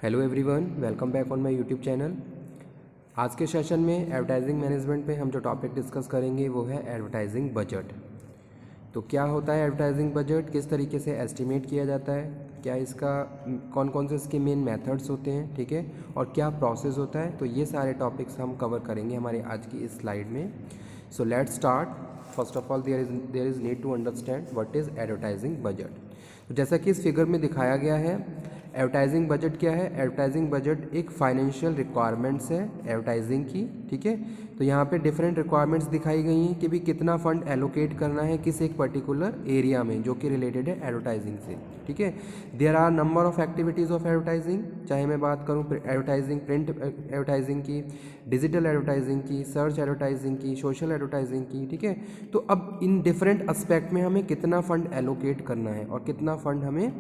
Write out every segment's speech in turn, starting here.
Hello everyone, welcome back on my YouTube channel. आज के session में एडवर्टाइजिंग मैनेजमेंट पे हम जो टॉपिक डिस्कस करेंगे वो है एडवर्टाइजिंग बजट। तो क्या होता है एडवर्टाइजिंग बजट, किस तरीके से एस्टिमेट किया जाता है, क्या इसका कौन कौन से इसके मेन मेथड्स होते हैं, ठीक है, और क्या प्रोसेस होता है, तो ये सारे टॉपिक्स हम कवर करेंगे हमारे आज की इस स्लाइड में। So let's start. First of all there is need to understand what is advertising budget. तो जैसा कि इस फिगर में दिखाया गया है, एडवर्टाइजिंग बजट क्या है। एडवर्टाइजिंग बजट एक फाइनेंशियल रिक्वायरमेंट्स है एडवर्टाइजिंग की, ठीक है। तो यहाँ पे डिफरेंट रिक्वायरमेंट्स दिखाई गई हैं कि भी कितना फंड एलोकेट करना है किस एक पर्टिकुलर एरिया में जो कि रिलेटेड है एडवर्टाइजिंग से, ठीक है। There are number of activities of advertising, चाहे मैं बात करूँ एडवर्टाइजिंग, प्रिंट एडवर्टाइजिंग की, डिजिटल एडवर्टाइजिंग की, सर्च एडवर्टाइजिंग की, सोशल एडवर्टाइजिंग की, ठीक है। तो अब इन डिफरेंट एस्पेक्ट में हमें कितना फंड एलोकेट करना है और कितना फंड हमें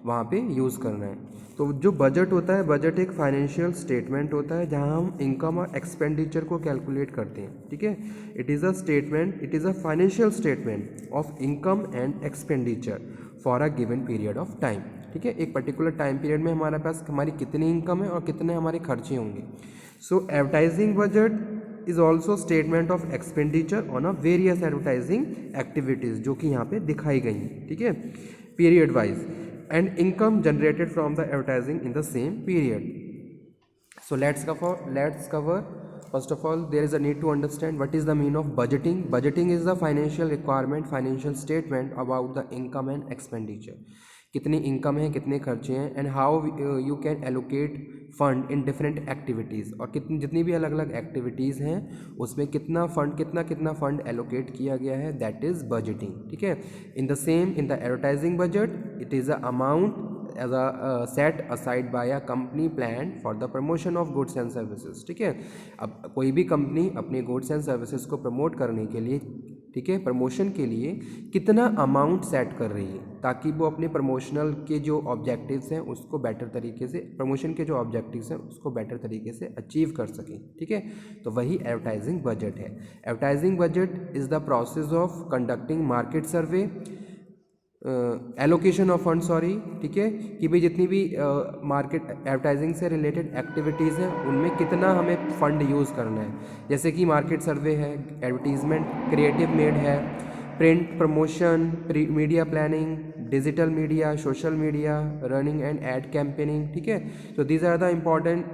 वहाँ पे यूज़ करना है। तो जो बजट होता है, बजट एक फाइनेंशियल स्टेटमेंट होता है जहाँ हम इनकम और एक्सपेंडिचर को कैलकुलेट करते हैं, ठीक है। It is a statement, it is a financial statement of income and expenditure for a given period of time, ठीक है। एक पर्टिकुलर टाइम पीरियड में हमारे पास हमारी कितनी इनकम है और कितने हमारे खर्चे होंगे। So advertising budget is also statement of expenditure on a various advertising activities जो कि यहाँ पे दिखाई गई हैं, ठीक है, period wise, and income generated from the advertising in the same period. So let's cover first of all there is a need to understand what is the meaning of budgeting. Budgeting is the financial requirement, financial statement about the income and expenditure, कितनी income है, कितने खर्चे हैं, and how you can allocate fund in different activities, और कितनी जितनी भी अलग अलग एक्टिविटीज़ हैं उसमें कितना फंड एलोकेट किया गया है, दैट इज़ बजटिंग, ठीक है। In the advertising budget it is a amount as a set aside by a company plan for the promotion of goods and services, ठीक है। अब कोई भी कंपनी अपने गुड्स एंड सर्विसेज को प्रमोट करने के लिए, ठीक है, प्रमोशन के लिए कितना अमाउंट सेट कर रही है ताकि वो अपने प्रमोशनल के जो ऑब्जेक्टिव्स हैं उसको बेटर तरीके से, प्रमोशन के जो ऑब्जेक्टिव्स हैं उसको बेटर तरीके से अचीव कर सकें, ठीक है। तो वही एडवर्टाइजिंग बजट है। Advertising budget is the process of conducting market survey, allocation of fund, sorry, ठीक है, कि भाई जितनी भी मार्केट एडवर्टाइजिंग से रिलेटेड एक्टिविटीज़ हैं उनमें कितना हमें फ़ंड यूज़ करना है। जैसे कि मार्केट सर्वे है, एडवर्टीजमेंट क्रिएटिव मेड है, print promotion, media planning, digital media, social media, running and ad campaigning, ठीक है। तो these are the important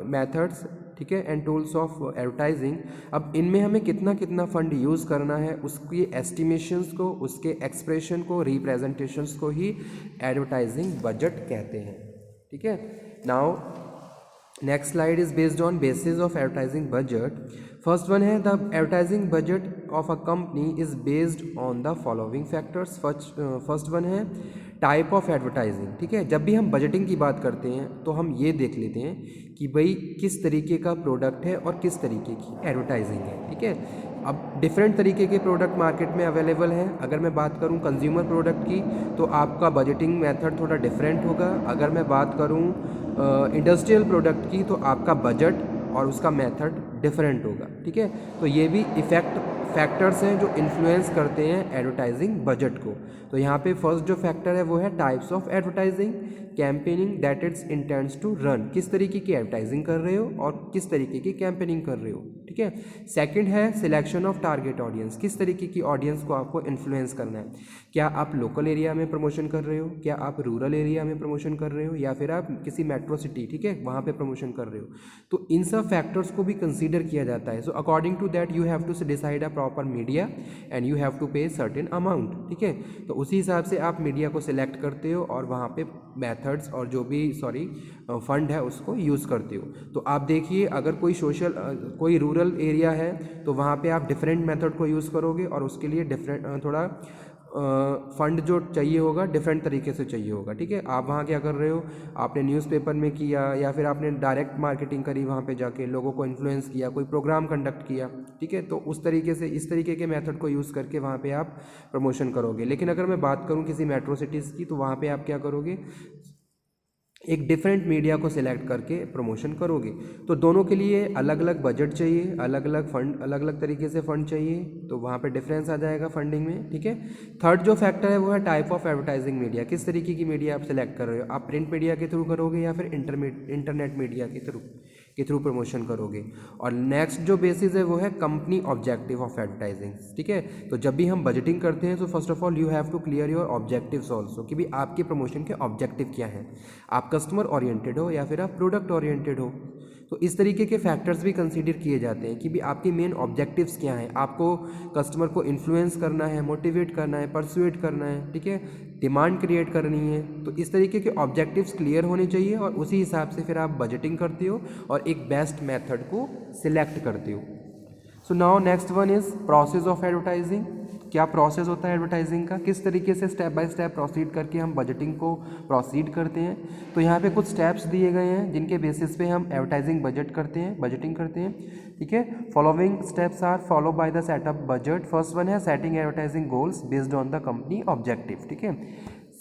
methods, ठीक है, एंड टूल्स ऑफ एडवर्टाइजिंग। अब इनमें हमें कितना कितना फंड यूज़ करना है उसकी एस्टिमेशंस को, उसके एक्सप्रेशन को, रिप्रेजेंटेशंस को ही एडवर्टाइजिंग बजट कहते हैं, ठीक है। Now next slide is based on basis of advertising budget. First one है the advertising budget of a company is based on the following factors. First one है टाइप ऑफ एडवर्टाइजिंग, ठीक है। जब भी हम बजटिंग की बात करते हैं तो हम ये देख लेते हैं कि भाई किस तरीके का प्रोडक्ट है और किस तरीके की एडवर्टाइजिंग है, ठीक है। अब डिफरेंट तरीके के प्रोडक्ट मार्केट में अवेलेबल हैं। अगर मैं बात करूं कंज्यूमर प्रोडक्ट की तो आपका बजटिंग मेथड थोड़ा डिफरेंट होगा। अगर मैं बात करूं इंडस्ट्रियल प्रोडक्ट की तो आपका बजट और उसका मेथड डिफरेंट होगा, ठीक है। तो ये भी फैक्टर्स हैं जो इन्फ्लुएंस करते हैं एडवर्टाइजिंग बजट को। तो यहाँ पे फर्स्ट जो फैक्टर है वो है types of advertising, campaigning that its intends to run, किस तरीके की एडवर्टाइजिंग कर रहे हो और किस तरीके की कैंपेनिंग कर रहे हो, ठीक है। सेकंड है सिलेक्शन ऑफ टारगेट ऑडियंस, किस तरीके की ऑडियंस को आपको इन्फ्लुएंस करना है। क्या आप लोकल एरिया में प्रमोशन कर रहे हो, क्या आप रूरल एरिया में प्रमोशन कर रहे हो, या फिर आप किसी मेट्रो सिटी, ठीक है, वहाँ पे प्रमोशन कर रहे हो। तो इन सब फैक्टर्स को भी कंसीडर किया जाता है। So according to that you have to decide a proper media and you have to pay certain amount, ठीक है। तो उसी हिसाब से आप मीडिया को सिलेक्ट करते हो और वहाँ पे मेथड्स और जो भी फंड है उसको यूज़ करते हो। तो आप देखिए अगर कोई रूरल एरिया है तो वहाँ पे आप डिफरेंट मेथड को यूज़ करोगे और उसके लिए डिफरेंट थोड़ा फंड जो चाहिए होगा डिफरेंट तरीके से चाहिए होगा, ठीक है। आप वहाँ क्या कर रहे हो, आपने न्यूज़पेपर में किया या फिर आपने डायरेक्ट मार्केटिंग करी, वहाँ पे जाके लोगों को इन्फ्लुएंस किया, कोई प्रोग्राम कंडक्ट किया, ठीक है। तो उस तरीके से इस तरीके के मेथड को यूज़ करके वहाँ पे आप प्रमोशन करोगे। लेकिन अगर मैं बात करूँ किसी मेट्रो सिटीज़ की तो वहाँ पे आप क्या करोगे, एक डिफरेंट मीडिया को सिलेक्ट करके प्रमोशन करोगे। तो दोनों के लिए अलग अलग बजट चाहिए, अलग अलग फंड, अलग अलग तरीके से फंड चाहिए, तो वहाँ पे डिफरेंस आ जाएगा फंडिंग में, ठीक है। थर्ड जो फैक्टर है वो है टाइप ऑफ एडवर्टाइजिंग मीडिया, किस तरीके की मीडिया आप सिलेक्ट कर रहे हो, आप प्रिंट मीडिया के थ्रू करोगे या फिर इंटरनेट मीडिया के थ्रू प्रमोशन करोगे। और नेक्स्ट जो बेसिस है वो है कंपनी ऑब्जेक्टिव ऑफ एडवर्टाइजिंग, ठीक है। तो जब भी हम बजटिंग करते हैं तो first of all you have to clear your objectives also, कि भी आपके प्रमोशन के ऑब्जेक्टिव क्या हैं, आप कस्टमर ओरिएंटेड हो या फिर आप प्रोडक्ट ओरिएंटेड हो। तो इस तरीके के फैक्टर्स भी कंसीडर किए जाते हैं कि भी आपके मेन ऑब्जेक्टिव्स क्या हैं, आपको कस्टमर को इन्फ्लुएंस करना है, मोटिवेट करना है, परसुएट करना है, ठीक है, डिमांड क्रिएट करनी है। तो इस तरीके के ऑब्जेक्टिव्स क्लियर होने चाहिए और उसी हिसाब से फिर आप बजटिंग करते हो और एक बेस्ट मेथड को सिलेक्ट करते हो। So now next one is process of advertising. क्या प्रोसेस होता है एडवर्टाइजिंग का, किस तरीके से स्टेप बाय स्टेप प्रोसीड करके हम बजटिंग को प्रोसीड करते हैं। तो यहाँ पे कुछ स्टेप्स दिए गए हैं जिनके बेसिस पे हम एडवर्टाइजिंग बजटिंग करते हैं, ठीक है। Following steps are follow by the setup budget. First one है setting advertising goals based on the company objective, ठीक है।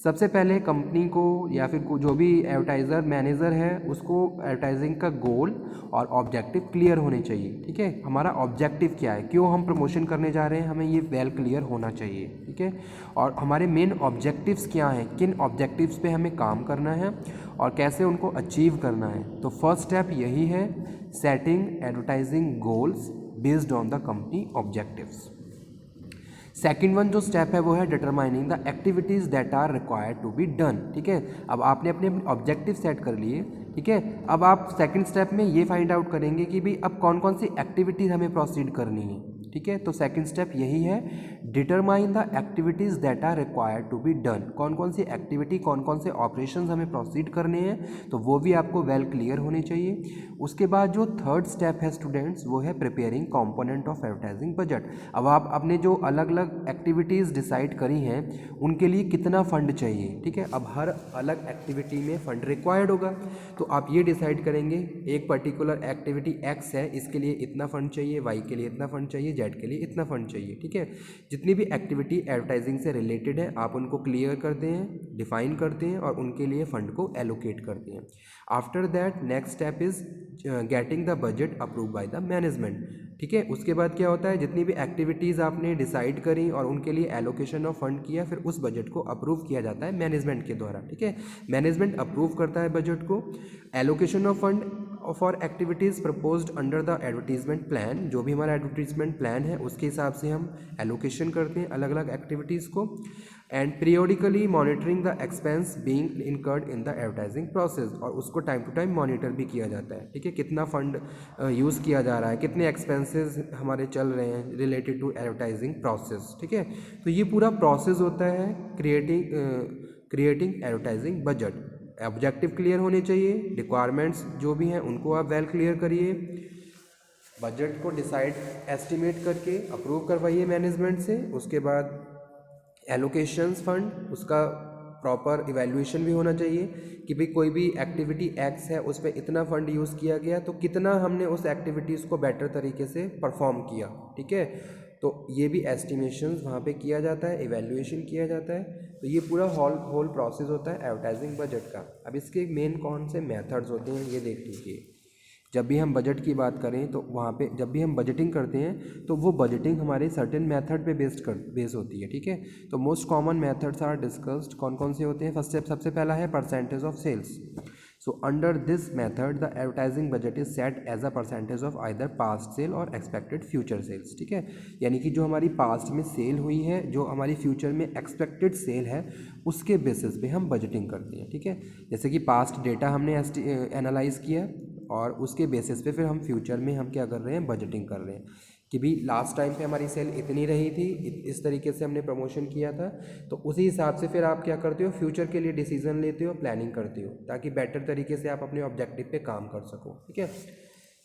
सबसे पहले कंपनी को या फिर जो भी एडवर्टाइज़र मैनेजर है उसको एडवर्टाइजिंग का गोल और ऑब्जेक्टिव क्लियर होने चाहिए, ठीक है। हमारा ऑब्जेक्टिव क्या है, क्यों हम प्रमोशन करने जा रहे हैं, हमें ये वेल क्लियर होना चाहिए, ठीक है। और हमारे मेन ऑब्जेक्टिव्स क्या हैं, किन ऑब्जेक्टिव्स पे हमें काम करना है और कैसे उनको अचीव करना है। तो फर्स्ट स्टेप यही है, setting advertising goals based on the company objectives. Second one जो स्टेप है वो है determining the activities that are required to be done, ठीक है। अब आपने अपने ऑब्जेक्टिव सेट कर लिए, ठीक है। अब आप सेकंड स्टेप में ये फाइंड आउट करेंगे कि भाई अब कौन कौन सी एक्टिविटीज़ हमें प्रोसीड करनी है, ठीक है। तो सेकंड स्टेप यही है, determine the activities that are required to be done. कौन कौन सी एक्टिविटी, कौन कौन से ऑपरेशंस हमें प्रोसीड करने हैं, तो वो भी आपको वेल क्लियर होने चाहिए। उसके बाद जो थर्ड स्टेप है स्टूडेंट्स वो है preparing component of advertising budget. अब आप अपने जो अलग अलग एक्टिविटीज़ डिसाइड करी हैं उनके लिए कितना फंड चाहिए, ठीक है। अब हर अलग एक्टिविटी में फंड रिक्वायर्ड होगा, तो आप ये डिसाइड करेंगे एक पर्टिकुलर एक्टिविटी एक्स है, इसके लिए इतना फंड चाहिए, वाई के लिए इतना फंड चाहिए, जेड के लिए इतना फंड चाहिए, ठीक है। जितनी भी एक्टिविटी एडवर्टाइजिंग से रिलेटेड है आप उनको क्लियर करते हैं, डिफाइन करते हैं और उनके लिए फंड को एलोकेट करते हैं। After that next step is getting the budget approve by the management, ठीक है। उसके बाद क्या होता है, जितनी भी एक्टिविटीज़ आपने डिसाइड करी और उनके लिए एलोकेशन ऑफ फंड किया, फिर उस बजट को अप्रूव किया जाता है मैनेजमेंट के द्वारा, ठीक है। मैनेजमेंट अप्रूव करता है बजट को। Allocation of fund for activities proposed under the advertisement plan, जो भी हमारा एडवर्टीजमेंट प्लान है उसके हिसाब से हम एलोकेशन करते हैं अलग अलग एक्टिविटीज़ को। And periodically monitoring the expense being incurred in the advertising process, और उसको टाइम टू टाइम मॉनिटर भी किया जाता है, ठीक है। कितना फंड यूज़ किया जा रहा है, कितने एक्सपेंसेस हमारे चल रहे हैं रिलेटेड टू एडवर्टाइजिंग प्रोसेस, ठीक है। तो ये पूरा प्रोसेस होता है creating advertising budget. Objective clear होने चाहिए, रिक्वायरमेंट्स जो भी हैं उनको आप वेल क्लियर करिए, बजट को डिसाइड एस्टिमेट करके अप्रूव करवाइए मैनेजमेंट से। उसके बाद एलोकेशंस फंड, उसका प्रॉपर इवैल्यूएशन भी होना चाहिए कि भाई कोई भी एक्टिविटी एक्स है उस पर इतना फंड यूज़ किया गया तो कितना हमने उस एक्टिविटीज़ को बेटर तरीके से परफॉर्म किया, ठीक है। तो ये भी एस्टिमेशंस वहाँ पे किया जाता है, इवैल्यूएशन किया जाता है। तो ये पूरा होल प्रोसेस होता है एडवर्टाइजिंग बजट का। अब इसके मेन कौन से मेथड्स होते हैं ये देख लीजिए। जब भी हम बजट की बात करें तो वहाँ पे जब भी हम बजटिंग करते हैं तो वो बजटिंग हमारे सर्टेन मेथड पे बेस होती है, ठीक है। तो most common methods are discussed, कौन कौन से होते हैं। फर्स्ट स्टेप सबसे पहला है percentage of sales. So under this method the advertising budget is set as a percentage of either past sale और एक्सपेक्टेड फ्यूचर सेल्स, ठीक है। यानी कि जो हमारी पास्ट में सेल हुई है, जो हमारी फ्यूचर में एक्सपेक्टेड सेल है, उसके बेसिस पे हम बजटिंग करते हैं, ठीक है। जैसे कि पास्ट डेटा हमने एनालाइज किया और उसके बेसिस पे फिर हम फ्यूचर में हम क्या कर रहे हैं, बजटिंग कर रहे हैं कि भी लास्ट टाइम पे हमारी सेल इतनी रही थी, इस तरीके से हमने प्रमोशन किया था। तो उसी हिसाब से फिर आप क्या करते हो, फ्यूचर के लिए डिसीजन लेते हो, प्लानिंग करते हो ताकि बेटर तरीके से आप अपने ऑब्जेक्टिव पे काम कर सको, ठीक है।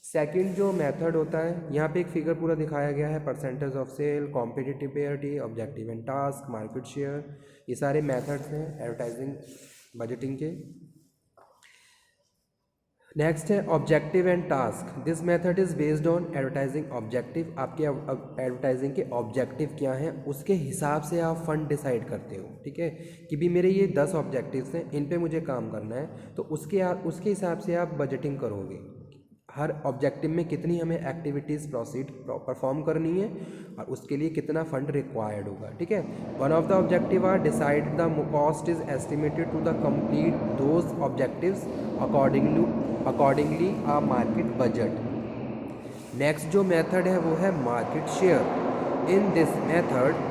सेकंड जो मेथड होता है, यहाँ पे एक फिगर पूरा दिखाया गया है, percentage of sale, competitive parity, objective and task, market share, ये सारे मेथड्स हैं एडवर्टाइजिंग बजटिंग के। नेक्स्ट है objective and task. This method is based on advertising objective. आपके एडवर्टाइजिंग के ऑब्जेक्टिव क्या हैं उसके हिसाब से आप फंड डिसाइड करते हो, ठीक है, कि भी मेरे ये 10 ऑब्जेक्टिव्स हैं, इन पे मुझे काम करना है, तो उसके हिसाब से आप बजटिंग करोगे। हर ऑब्जेक्टिव में कितनी हमें एक्टिविटीज़ परफॉर्म करनी है और उसके लिए कितना फंड रिक्वायर्ड होगा, ठीक है। One of the objective are decide the cost is estimated to the complete those objectives accordingly a market budget. Next जो मेथड है वो है market share. In this method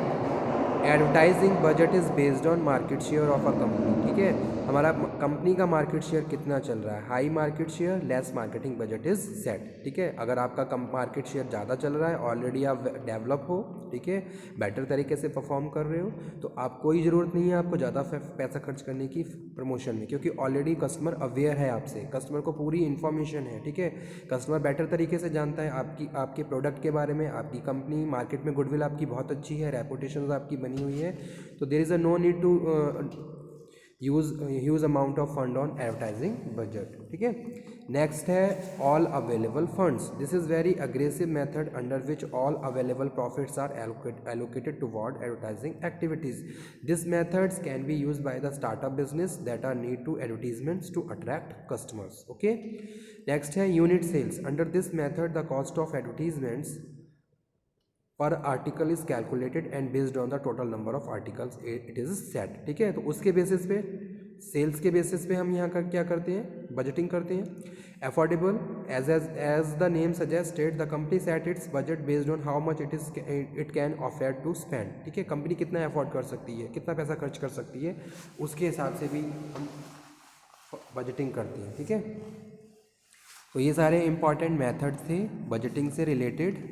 advertising budget is based on market share of a company, ठीक है। हमारा company का market share कितना चल रहा है, high market share less marketing budget is set, ठीक है। अगर आपका कम मार्केट शेयर ज़्यादा चल रहा है, ऑलरेडी आप डेवलप हो, ठीक है, बेटर तरीके से परफॉर्म कर रहे हो, तो आप कोई ज़रूरत नहीं है आपको ज़्यादा पैसा खर्च करने की प्रमोशन में, क्योंकि ऑलरेडी कस्टमर अवेयर है आपसे, कस्टमर को पूरी इन्फॉर्मेशन है, ठीक है। कस्टमर बेटर तरीके से जानता है आपके प्रोडक्ट के बारे में, आपकी कंपनी मार्केट में गुडविल आपकी बहुत अच्छी है, रेपुटेशन आपकी बनी हुई है, तो there is a no need to use huge amount of fund on advertising budget, ठीक है। नेक्स्ट है all available funds. This is very aggressive method under which all available profits are allocated toward advertising activities. These methods can be used by the startup business that are need to advertisements to attract customers. Okay. Next है unit sales. Under this method, the cost of advertisements पर article is calculated and based on the total number of articles it is set, ठीक है। तो उसके basis पे, sales के basis पे हम यहाँ का क्या करते हैं, बजटिंग करते हैं। Affordable as the name suggested the company set its budget based on how much it can afford to spend, ठीक है। कंपनी कितना अफोर्ड कर सकती है, कितना पैसा खर्च कर सकती है, उसके हिसाब से भी हम बजटिंग करते हैं, ठीक है। तो ये सारे इंपॉर्टेंट मेथड थे बजटिंग से related.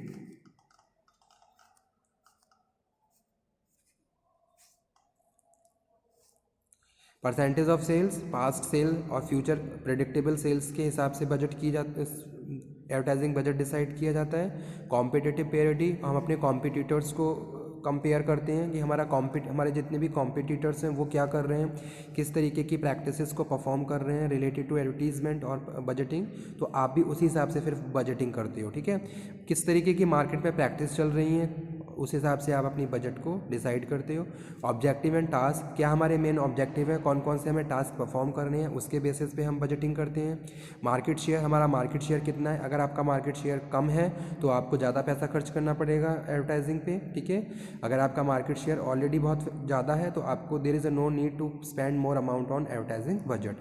Percentage of sales, past sale और फ्यूचर प्रेडिक्टेबल सेल्स के हिसाब से बजट की जाती, एडवर्टाइजिंग बजट डिसाइड किया जाता है। कॉम्पिटिटिव पेरिटी, हम अपने कॉम्पिटिटर्स को कंपेयर करते हैं कि हमारे जितने भी कॉम्पिटिटर्स हैं वो क्या कर रहे हैं, किस तरीके की प्रैक्टिसेस को परफॉर्म कर रहे हैं रिलेटेड टू एडवर्टीजमेंट और बजटिंग, तो आप भी उसी हिसाब से फिर बजटिंग करते हो, ठीक है। किस तरीके की मार्केट में प्रैक्टिस चल रही हैं उस हिसाब से आप अपनी बजट को डिसाइड करते हो। ऑब्जेक्टिव एंड टास्क, क्या हमारे मेन ऑब्जेक्टिव है, कौन कौन से हमें टास्क परफॉर्म करने हैं, उसके बेसिस पे हम बजटिंग करते हैं। मार्केट शेयर, हमारा मार्केट शेयर कितना है, अगर आपका मार्केट शेयर कम है तो आपको ज़्यादा पैसा खर्च करना पड़ेगा एडवर्टाइजिंग पे, ठीक है। अगर आपका मार्केट शेयर ऑलरेडी बहुत ज़्यादा है तो आपको there is a no need to spend more amount on advertising budget.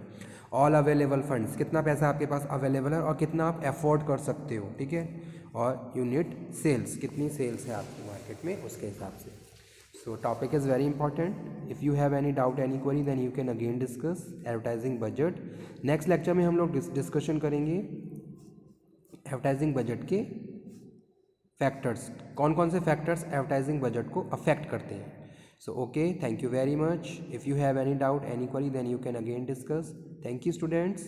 All available funds, कितना पैसा आपके पास अवेलेबल है और कितना आप अफोर्ड कर सकते हो, ठीक है। और यूनिट सेल्स, कितनी सेल्स है आपकी मार्केट में, उसके हिसाब से। So topic is very important. If you have any doubt, any query, then you can again discuss advertising budget. Next lecture में हम लोग डिस्कशन करेंगे एडवर्टाइजिंग बजट के फैक्टर्स, कौन कौन से फैक्टर्स एडवर्टाइजिंग बजट को अफेक्ट करते हैं। So okay, thank you very much. If you have any doubt, any query, then you can again discuss. Thank you students.